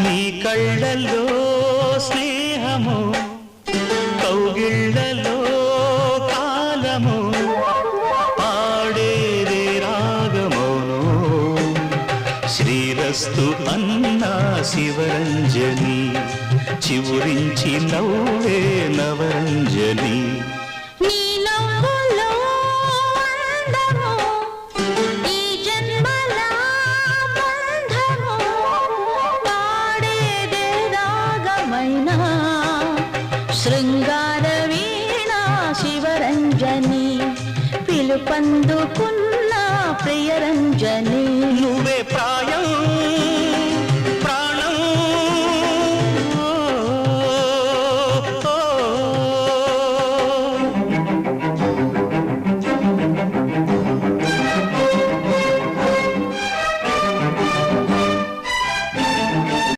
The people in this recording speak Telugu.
నీ కళ్ళల్లో స్నేహము కౌగిళ్ళలో కాలము పాడేదే రాగమౌను శ్రీరస్తు అన్నా శివరంజని చివురించి నవ్వే నవరంజని శృంగార వీణా శివరంజని పిలుపందుకున్న ప్రియరంజని